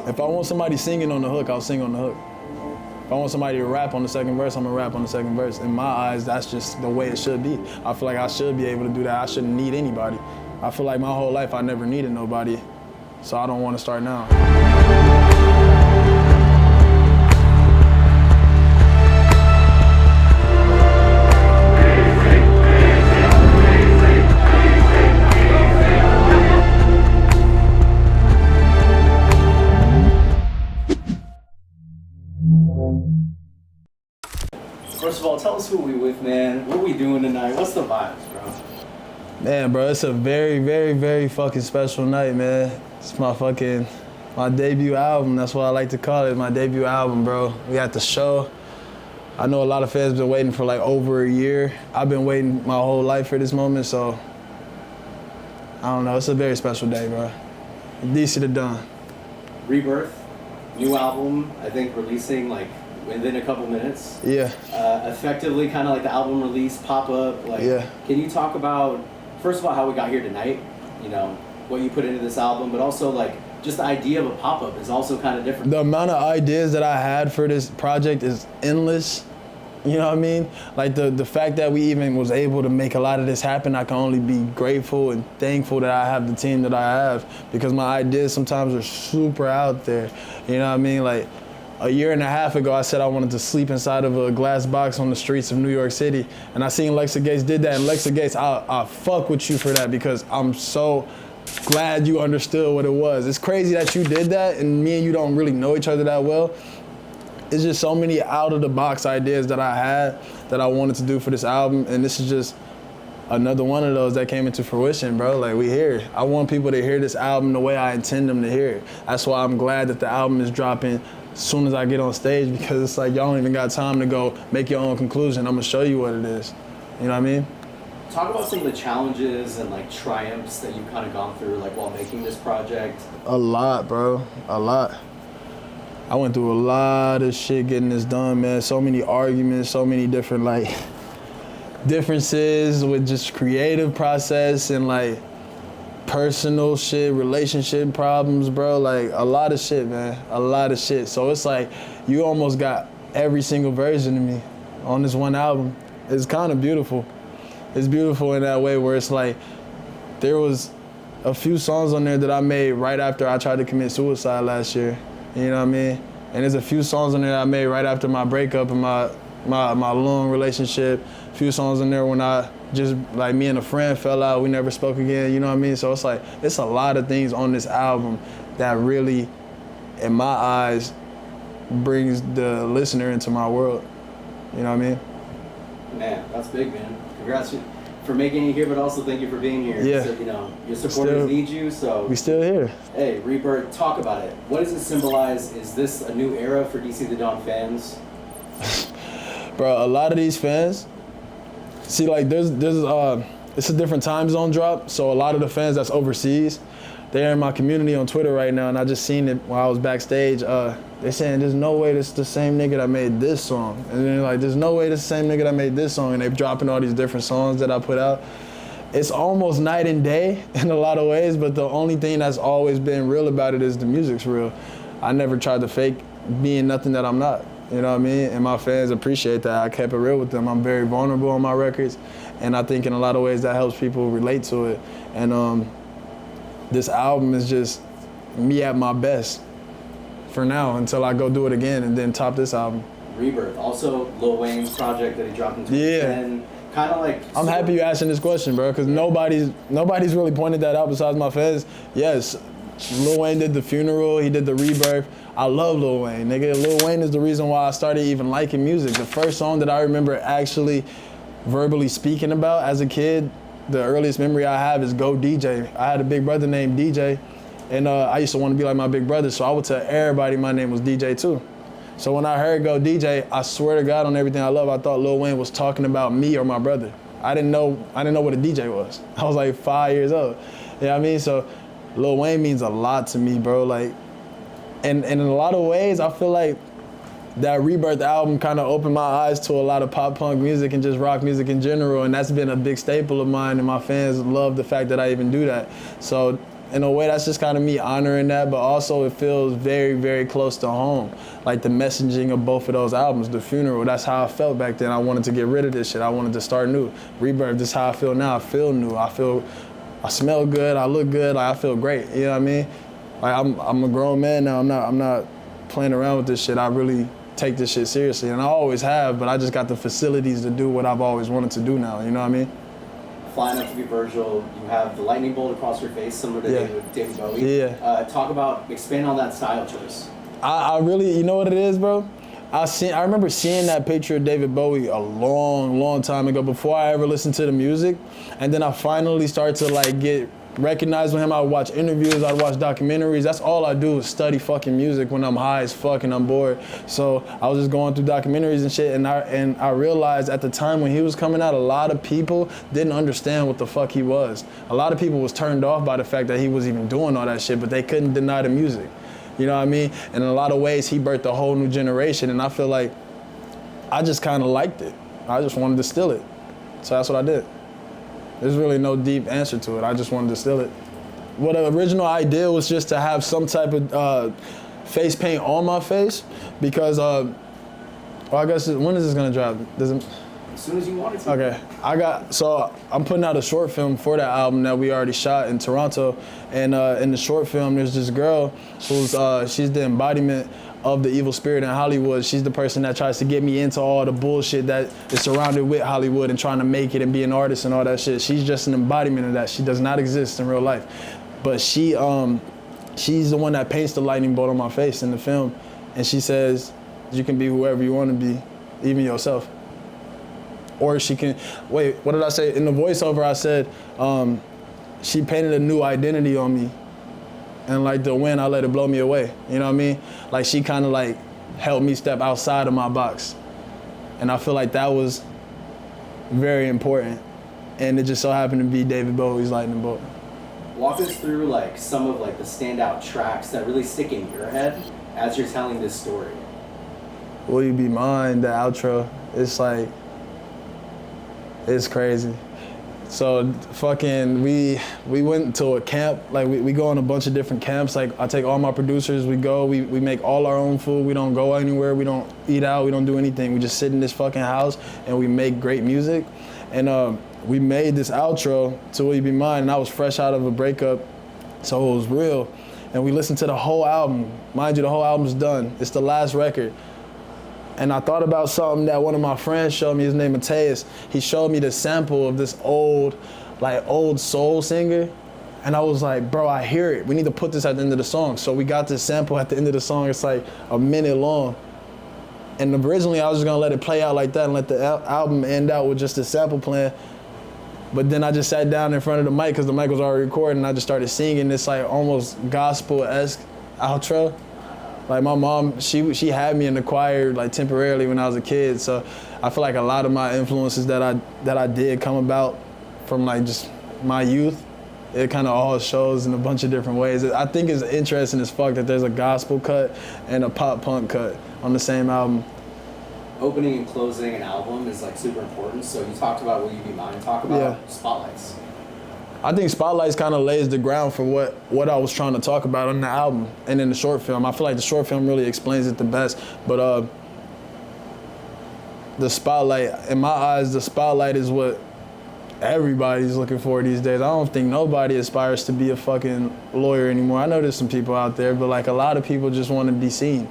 If I want somebody singing on the hook, I'll sing on the hook. If I want somebody to rap on the second verse, I'm gonna rap on the second verse. In my eyes, that's just the way it should be. I feel like I should be able to do that. I shouldn't need anybody. I feel like my whole life I never needed nobody, so I don't want to start now. First of all, tell us who we with, man. What we doing tonight? What's the vibes, bro? Man, bro, it's a very, very, very fucking special night, man. It's my debut album. That's what I like to call it, my debut album, bro. We at the show. I know a lot of fans been waiting for like over a year. I've been waiting my whole life for this moment, so I don't know. It's a very special day, bro. DC to done. Rebirth, new album, I think releasing like within a couple minutes. Yeah. Effectively kind of like the album release, pop-up. Like, yeah. Can you talk about, first of all, how we got here tonight, you know, what you put into this album, but also like just the idea of a pop-up is also kind of different. The amount of ideas that I had for this project is endless. You know what I mean? Like the fact that we even was able to make a lot of this happen, I can only be grateful and thankful that I have the team that I have, because my ideas sometimes are super out there. You know what I mean? Like, a year and a half ago, I said I wanted to sleep inside of a glass box on the streets of New York City. And I seen Lexa Gates did that. And Lexa Gates, I fuck with you for that, because I'm so glad you understood what it was. It's crazy that you did that, and me and you don't really know each other that well. It's just so many out of the box ideas that I had that I wanted to do for this album. And this is just another one of those that came into fruition, bro. Like, we here. I want people to hear this album the way I intend them to hear it. That's why I'm glad that the album is dropping as soon as I get on stage, because it's like y'all don't even got time to go make your own conclusion. I'm gonna show you what it is. You know what I mean? Talk about some of the challenges and like triumphs that you've kind of gone through, like while making this project. A lot, bro. A lot. I went through a lot of shit getting this done, man. So many arguments, so many different like differences with just creative process and like personal shit, relationship problems, bro. Like, a lot of shit, man. A lot of shit. So it's like you almost got every single version of me on this one album. It's kind of beautiful. It's beautiful in that way where it's like there was a few songs on there that I made right after I tried to commit suicide last year. You know what I mean? And there's a few songs on there that I made right after my breakup and my long relationship. A few songs in there when I just, like, me and a friend fell out, we never spoke again, you know what I mean? So it's like, it's a lot of things on this album that really, in my eyes, brings the listener into my world. You know what I mean? Man, that's big, man. Congrats for making it here, but also thank you for being here. Yeah. So, you know, your supporters need you, so. We still here. Hey, Rebirth, talk about it. What does it symbolize? Is this a new era for DC The Dawn fans? Bro, a lot of these fans, see, like, it's a different time zone drop, so a lot of the fans that's overseas, they're in my community on Twitter right now, and I just seen it while I was backstage. They're saying, there's no way this is the same nigga that made this song. And then they're like, there's no way this is the same nigga that made this song, and they're dropping all these different songs that I put out. It's almost night and day in a lot of ways, but the only thing that's always been real about it is the music's real. I never tried to fake being nothing that I'm not. You know what I mean? And my fans appreciate that. I kept it real with them. I'm very vulnerable on my records, and I think in a lot of ways that helps people relate to it. And this album is just me at my best for now until I go do it again and then top this album. Rebirth, also Lil Wayne's project that he dropped in 2010. Yeah. Kind of like. I'm happy you asking this question, bro, because nobody's really pointed that out besides my fans. Yes, Lil Wayne did The Funeral, he did the Rebirth. I love Lil Wayne, nigga. Lil Wayne is the reason why I started even liking music. The first song that I remember actually verbally speaking about as a kid, the earliest memory I have is Go DJ. I had a big brother named DJ, and I used to want to be like my big brother, so I would tell everybody my name was DJ too. So when I heard Go DJ, I swear to God on everything I love, I thought Lil Wayne was talking about me or my brother. I didn't know what a DJ was. I was like 5 years old. You know what I mean? So Lil Wayne means a lot to me, bro. Like, and in a lot of ways, I feel like that Rebirth album kind of opened my eyes to a lot of pop punk music and just rock music in general, and that's been a big staple of mine, and my fans love the fact that I even do that. So in a way, that's just kind of me honoring that, but also it feels very, very close to home. Like the messaging of both of those albums, The Funeral, that's how I felt back then. I wanted to get rid of this shit. I wanted to start new. Rebirth, this is how I feel now. I feel new. I smell good. I look good. Like, I feel great. You know what I mean? Like I'm a grown man now. I'm not playing around with this shit. I really take this shit seriously, and I always have, but I just got the facilities to do what I've always wanted to do now. You know what I mean? Flying up to be Virgil, you have the lightning bolt across your face, similar to David Bowie. Yeah. Talk about, expand on that style choice. I really, you know what it is, bro? I remember seeing that picture of David Bowie a long, long time ago before I ever listened to the music, and then I finally started to like get recognized with him. I would watch interviews, I'd watch documentaries. That's all I do is study fucking music when I'm high as fuck and I'm bored. So I was just going through documentaries and shit, and I realized at the time when he was coming out, a lot of people didn't understand what the fuck he was. A lot of people was turned off by the fact that he was even doing all that shit, but they couldn't deny the music. You know what I mean? And in a lot of ways, he birthed a whole new generation, and I feel like I just kind of liked it. I just wanted to steal it. So that's what I did. There's really no deep answer to it. I just wanted to steal it. What the original idea was just to have some type of face paint on my face because, well, I guess, when is this gonna drop? As soon as you want it to. Okay, so I'm putting out a short film for that album that we already shot in Toronto. And in the short film, there's this girl who's, she's the embodiment of the evil spirit in Hollywood. She's the person that tries to get me into all the bullshit that is surrounded with Hollywood and trying to make it and be an artist and all that shit. She's just an embodiment of that. She does not exist in real life. But she's the one that paints the lightning bolt on my face in the film. And she says, you can be whoever you want to be, even yourself. Or she can, wait, what did I say? In the voiceover, I said, she painted a new identity on me. And like the wind, I let it blow me away. You know what I mean? Like she kind of like helped me step outside of my box. And I feel like that was very important. And it just so happened to be David Bowie's Lightning Bolt. Walk us through like some of like the standout tracks that really stick in your head as you're telling this story. Will You Be Mine, the outro, it's like, it's crazy. So fucking, we went to a camp, like we go on a bunch of different camps. Like I take all my producers, we go, we make all our own food. We don't go anywhere, we don't eat out, we don't do anything. We just sit in this fucking house and we make great music. And we made this outro to Will You Be Mine, and I was fresh out of a breakup, so it was real. And we listened to the whole album. Mind you, the whole album's done. It's the last record. And I thought about something that one of my friends showed me, his name Mateus. He showed me the sample of this old soul singer. And I was like, bro, I hear it. We need to put this at the end of the song. So we got this sample at the end of the song. It's like a minute long. And originally I was just gonna let it play out like that and let the album end out with just the sample playing. But then I just sat down in front of the mic because the mic was already recording, and I just started singing this like almost gospel-esque outro. Like my mom, she had me in the choir like temporarily when I was a kid, so I feel like a lot of my influences that I did come about from like just my youth. It kind of all shows in a bunch of different ways. I think it's interesting as fuck that there's a gospel cut and a pop punk cut on the same album. Opening and closing an album is like super important. So you talked about Will You Be Mine. Talk about spotlights. I think Spotlights kind of lays the ground for what I was trying to talk about on the album and in the short film. I feel like the short film really explains it the best. But the Spotlight, in my eyes, the Spotlight is what everybody's looking for these days. I don't think nobody aspires to be a fucking lawyer anymore. I know there's some people out there, but like a lot of people just want to be seen.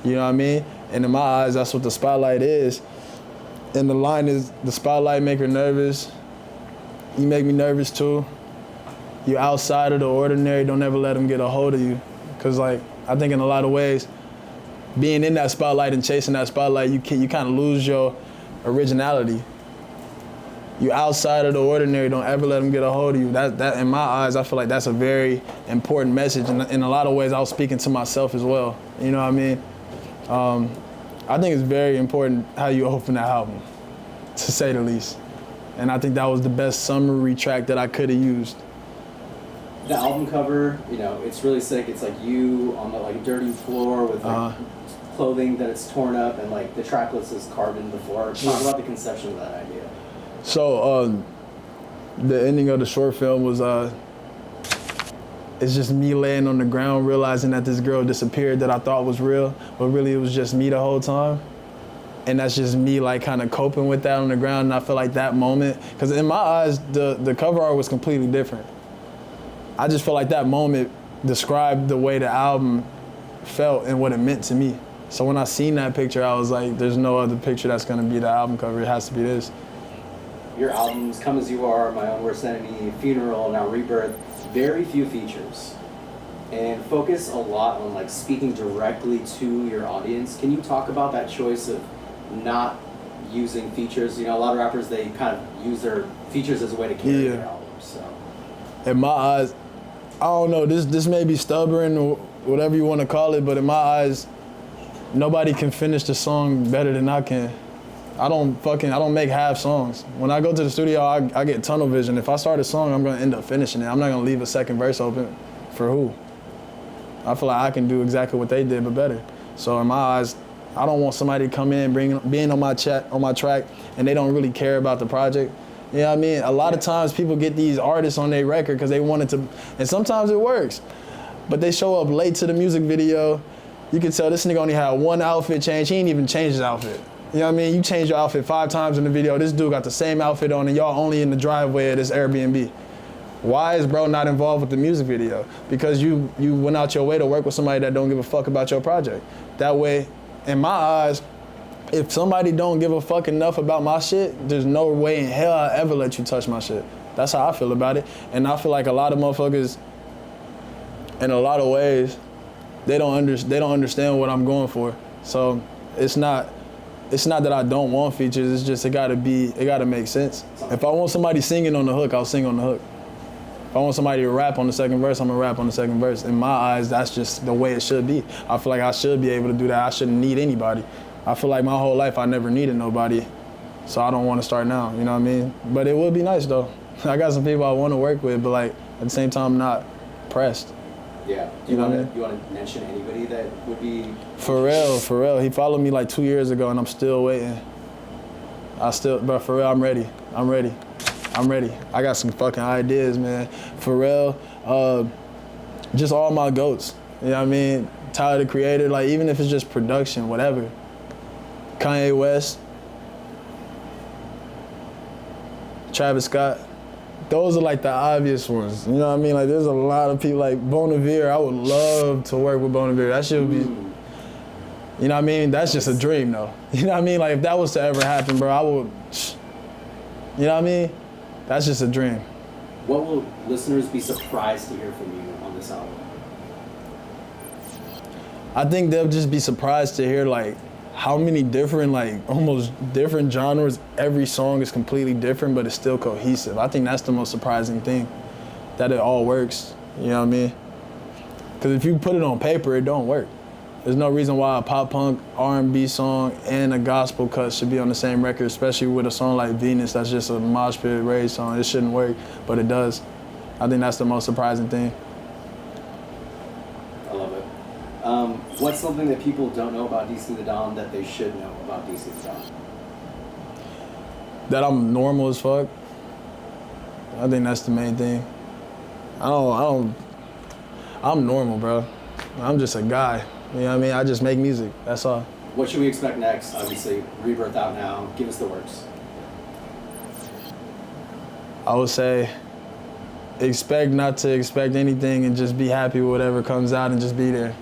You know what I mean? And in my eyes, that's what the Spotlight is. And the line is, the spotlight make her nervous. You make me nervous too. You're outside of the ordinary, don't ever let them get a hold of you. Cause like, I think in a lot of ways, being in that spotlight and chasing that spotlight, you kind of lose your originality. You're outside of the ordinary, don't ever let them get a hold of you. That in my eyes, I feel like that's a very important message. And in a lot of ways, I was speaking to myself as well. You know what I mean? I think it's very important how you open that album, to say the least. And I think that was the best summary track that I could have used. The album cover, you know, it's really sick. It's like you on the like dirty floor with like clothing that it's torn up, and like the track list is carved into the floor. Talk about the conception of that idea. So the ending of the short film was it's just me laying on the ground realizing that this girl disappeared that I thought was real, but really it was just me the whole time. And that's just me like kind of coping with that on the ground. And I feel like that moment, because in my eyes, the cover art was completely different. I just feel like that moment described the way the album felt and what it meant to me. So when I seen that picture, I was like, there's no other picture that's gonna be the album cover. It has to be this. Your albums, Come As You Are, My Own Worst Enemy, Funeral, now Rebirth, very few features. And focus a lot on like speaking directly to your audience. Can you talk about that choice of not using features? You know, a lot of rappers, they kind of use their features as a way to carry their albums. So. In my eyes, I don't know, this may be stubborn or whatever you want to call it, but in my eyes, nobody can finish the song better than I can. I don't make half songs. When I go to the studio, I get tunnel vision. If I start a song, I'm gonna end up finishing it. I'm not gonna leave a second verse open for who? I feel like I can do exactly what they did, but better. So in my eyes, I don't want somebody to come in, being on my track, and they don't really care about the project. You know what I mean? A lot of times people get these artists on their record because they wanted to, and sometimes it works, but they show up late to the music video. You can tell this nigga only had one outfit change. He ain't even changed his outfit. You know what I mean? You change your outfit 5 times in the video. This dude got the same outfit on and y'all only in the driveway of this Airbnb. Why is bro not involved with the music video? Because you went out your way to work with somebody that don't give a fuck about your project. That way, in my eyes, if somebody don't give a fuck enough about my shit, there's no way in hell I'll ever let you touch my shit. That's how I feel about it. And I feel like a lot of motherfuckers, in a lot of ways, they don't understand what I'm going for. So it's not that I don't want features, it's just it gotta make sense. If I want somebody singing on the hook, I'll sing on the hook. If I want somebody to rap on the second verse, I'm gonna rap on the second verse. In my eyes, that's just the way it should be. I feel like I should be able to do that. I shouldn't need anybody. I feel like my whole life I never needed nobody, so I don't wanna start now, you know what I mean? But it would be nice though. I got some people I wanna work with, but like at the same time, I'm not pressed. Yeah. Do you want to mention anybody that would be? For real. He followed me like 2 years ago, and I'm still waiting. But for real, I'm ready. I got some fucking ideas, man. For real, just all my goats. You know what I mean? Tyler the Creator, like even if it's just production, whatever. Kanye West, Travis Scott. Those are like the obvious ones. You know what I mean? Like there's a lot of people like Bonavere. I would love to work with Bonavere. That shit would be, you know what I mean? That's just a dream though. You know what I mean? Like if that was to ever happen, bro, I would, you know what I mean? That's just a dream. What will listeners be surprised to hear from you on this album? I think they'll just be surprised to hear like how many different, like almost different genres. Every song is completely different, but it's still cohesive. I think that's the most surprising thing, that it all works. You know what I mean? Because if you put it on paper, it don't work. There's no reason why a pop punk, R&B song and a gospel cut should be on the same record, especially with a song like Venus that's just a mosh pit rage song. It shouldn't work, but it does. I think that's the most surprising thing. I love it. What's something that people don't know about DC the Don that they should know about DC the Don? That I'm normal as fuck. I think that's the main thing. I'm normal, bro. I'm just a guy. You know what I mean? I just make music, that's all. What should we expect next? Obviously, Rebirth out now. Give us the works. I would say expect not to expect anything and just be happy with whatever comes out and just be there.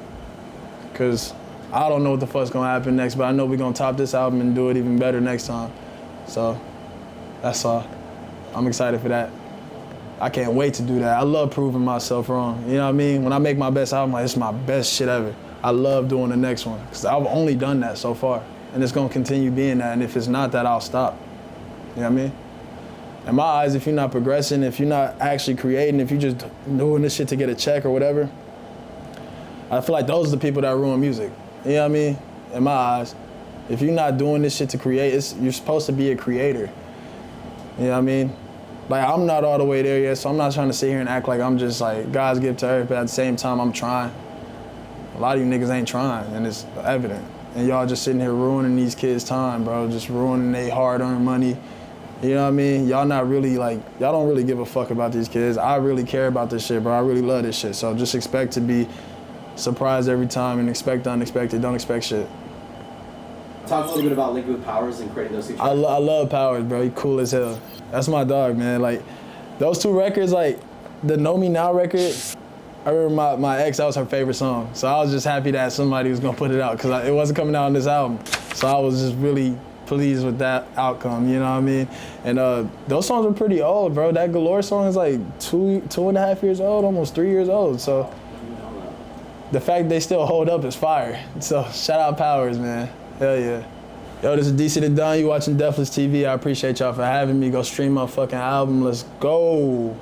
Because I don't know what the fuck's gonna happen next, but I know we're gonna top this album and do it even better next time. So that's all. I'm excited for that. I can't wait to do that. I love proving myself wrong. You know what I mean? When I make my best album, like, it's my best shit ever. I love doing the next one because I've only done that so far. And it's gonna continue being that. And if it's not that, I'll stop. You know what I mean? In my eyes, if you're not progressing, if you're not actually creating, if you're just doing this shit to get a check or whatever, I feel like those are the people that ruin music. You know what I mean? In my eyes, if you're not doing this shit to create, you're supposed to be a creator. You know what I mean? Like, I'm not all the way there yet, so I'm not trying to sit here and act like I'm just like, God's gift to earth, but at the same time, I'm trying. A lot of you niggas ain't trying, and it's evident. And y'all just sitting here ruining these kids' time, bro. Just ruining their hard-earned money, You know what I mean? Y'all not really like, y'all don't really give a fuck about these kids. I really care about this shit, bro. I really love this shit. So just expect to be surprised every time and expect the unexpected. Don't expect shit. Talk a little bit about Linking with Powers and creating those two tracks. I love Powers, bro. He cool as hell. That's my dog, man. Like, those two records, like, the Know Me Now record, I remember my ex, that was her favorite song. So I was just happy that somebody was gonna put it out, because it wasn't coming out on this album. So I was just really pleased with that outcome, you know what I mean? And those songs are pretty old, bro. That Galore song is like 2.5 years old, almost 3 years old. So the fact they still hold up is fire. So shout out Powers, man. Hell yeah. Yo, this is DC the Don. You watching Deathless TV. I appreciate y'all for having me. Go stream my fucking album. Let's go.